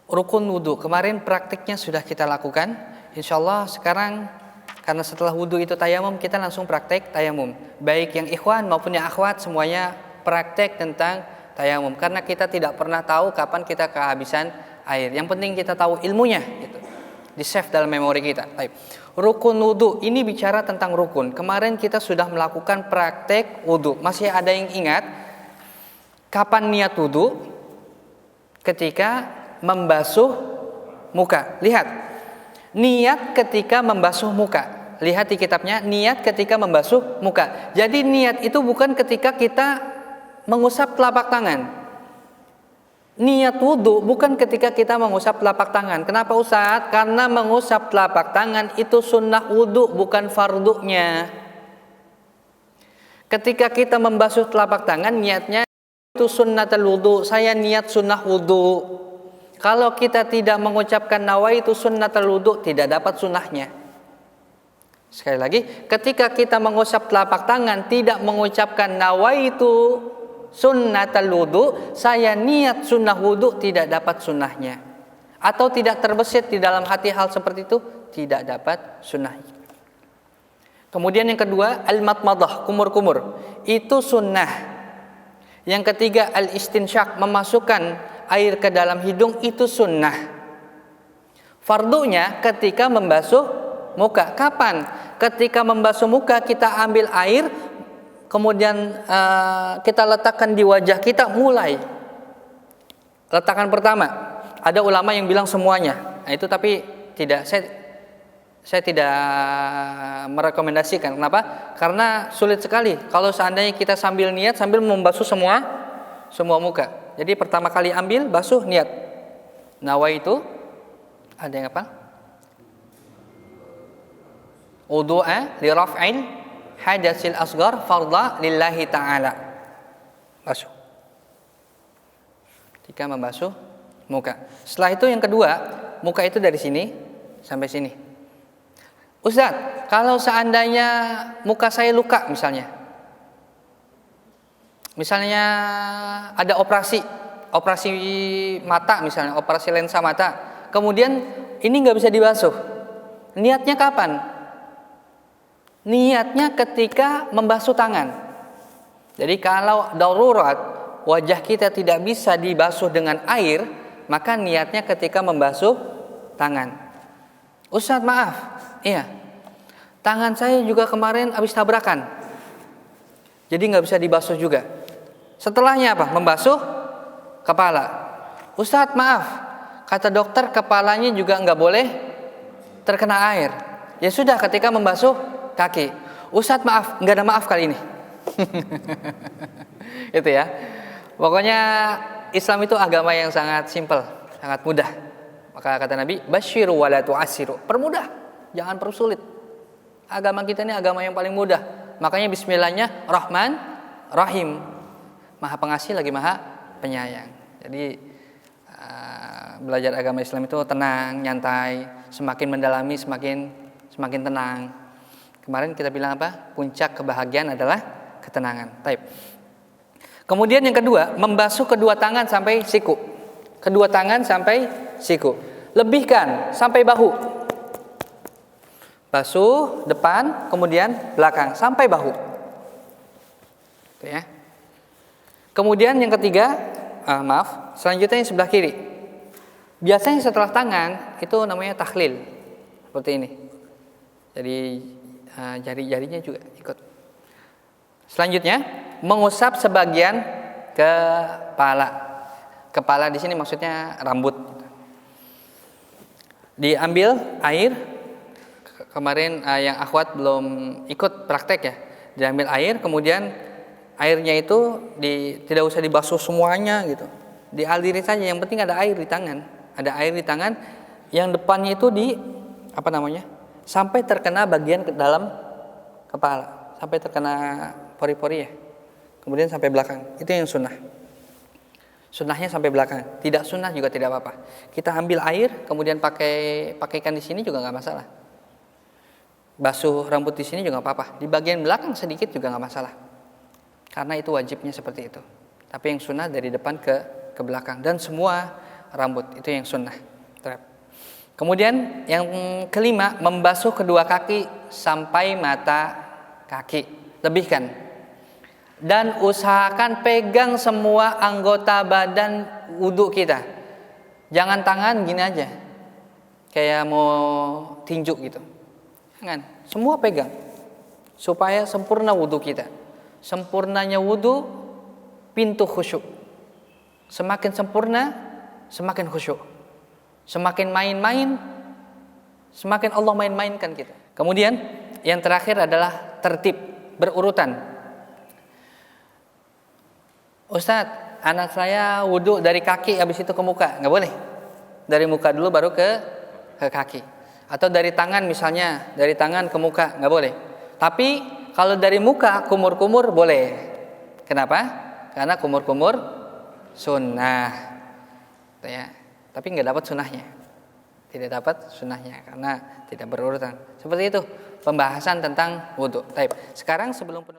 Rukun wudhu kemarin praktiknya sudah kita lakukan. Insya Allah sekarang karena setelah wudhu itu tayamum, kita langsung praktek tayamum. Baik yang ikhwan maupun yang akhwat semuanya praktek tentang tayamum. Karena kita tidak pernah tahu kapan kita kehabisan air. Yang penting kita tahu ilmunya, gitu. Di save dalam memori kita. Baik. Rukun wudhu ini bicara tentang rukun. Kemarin kita sudah melakukan praktek wudhu. Masih ada yang ingat kapan niat wudhu? Ketika membasuh muka. Lihat, niat ketika membasuh muka. Lihat di kitabnya, niat ketika membasuh muka. Jadi niat itu bukan ketika kita mengusap telapak tangan. Niat wudhu bukan ketika kita mengusap telapak tangan. Kenapa Ustaz? Karena mengusap telapak tangan itu sunnah wudhu, bukan fardunya. Ketika kita membasuh telapak tangan, niatnya itu sunnatul wudhu. Saya niat sunnah wudhu. Kalau kita tidak mengucapkan nawaitu sunnatul wudhu, tidak dapat sunnahnya. Sekali lagi, ketika kita mengusap telapak tangan tidak mengucapkan nawaitu sunnatul wudhu, saya niat sunnah wudhu, tidak dapat sunnahnya. Atau tidak terbesit di dalam hati hal seperti itu, tidak dapat sunnahnya. Kemudian yang kedua, al-matmadah, kumur-kumur. Itu sunnah. Yang ketiga, al-istinsyak, memasukkan air ke dalam hidung, itu sunnah. Fardunya ketika membasuh muka. Kapan? Ketika membasuh muka kita ambil air, kemudian kita letakkan di wajah kita, mulai. Letakan pertama. Ada ulama yang bilang semuanya. Nah, itu tapi tidak, saya tidak merekomendasikan. Kenapa? Karena sulit sekali kalau seandainya kita sambil niat sambil membasuh semua muka. Jadi pertama kali ambil, basuh, niat. Nawaitu, ada yang apa? Wudu'a li raf'il hadatsil asghar fardha lillahi ta'ala. Basuh. Ketika membasuh muka. Setelah itu yang kedua, muka itu dari sini sampai sini. Ustaz, kalau seandainya muka saya luka misalnya ada operasi mata misalnya, operasi lensa mata, kemudian ini nggak bisa dibasuh. Niatnya kapan? Niatnya ketika membasuh tangan. Jadi kalau darurat wajah kita tidak bisa dibasuh dengan air, maka niatnya ketika membasuh tangan. Ustaz maaf, iya, tangan saya juga kemarin habis tabrakan, jadi nggak bisa dibasuh juga. Setelahnya apa? Membasuh kepala. Ustaz maaf, kata dokter kepalanya juga nggak boleh terkena air. Ya sudah, ketika membasuh kaki. Ustaz maaf, nggak ada maaf kali ini. Itu ya. Pokoknya Islam itu agama yang sangat simpel, sangat mudah. Maka kata Nabi, basyiru wa la tu'assiru. Permudah, jangan persulit. Agama kita ini agama yang paling mudah. Makanya bismillahnya Rahman Rahim. Maha pengasih lagi maha penyayang. Jadi belajar agama Islam itu tenang, nyantai, semakin mendalami semakin tenang. Kemarin kita bilang apa? Puncak kebahagiaan adalah ketenangan. Taib. Kemudian yang kedua, membasuh kedua tangan sampai siku. Kedua tangan sampai siku. Lebihkan sampai bahu. Basuh depan, kemudian belakang sampai bahu. Itu ya. Kemudian yang ketiga, selanjutnya yang sebelah kiri. Biasanya setelah tangan itu namanya takhlil, seperti ini. Jadi jari-jarinya juga ikut. Selanjutnya, mengusap sebagian kepala. Kepala di sini maksudnya rambut. Diambil air. Kemarin yang akhwat belum ikut praktek ya. Diambil air, kemudian airnya itu tidak usah dibasuh semuanya gitu. Dialiri saja, yang penting ada air di tangan. Ada air di tangan, yang depannya itu sampai terkena bagian ke dalam kepala, sampai terkena pori-pori ya. Kemudian sampai belakang. Itu yang sunnah. Sunnahnya sampai belakang. Tidak sunnah juga tidak apa-apa. Kita ambil air, kemudian pakaikan di sini juga nggak masalah. Basuh rambut di sini juga nggak apa-apa. Di bagian belakang sedikit juga nggak masalah. Karena itu wajibnya seperti itu. Tapi yang sunnah dari depan ke belakang. Dan semua rambut. Itu yang sunnah. Kemudian yang kelima, membasuh kedua kaki sampai mata kaki. Lebihkan. Dan usahakan pegang semua anggota badan wudu kita. Jangan tangan gini aja. Kayak mau tinju gitu. Jangan. Semua pegang. Supaya sempurna wudu kita. Sempurnanya wudu, pintu khusyuk. Semakin sempurna, semakin khusyuk. Semakin main-main, semakin Allah main-mainkan kita. Kemudian yang terakhir adalah tertib, berurutan. Ustadz, anak saya wudu dari kaki habis itu ke muka. Nggak boleh. Dari muka dulu baru ke kaki. Atau dari tangan misalnya, dari tangan ke muka. Nggak boleh. Tapi kalau dari muka kumur-kumur boleh. Kenapa? Karena kumur-kumur sunnah. Ya. Tapi nggak dapat sunnahnya, tidak dapat sunnahnya karena tidak berurutan. Seperti itu pembahasan tentang wudhu. Sekarang sebelum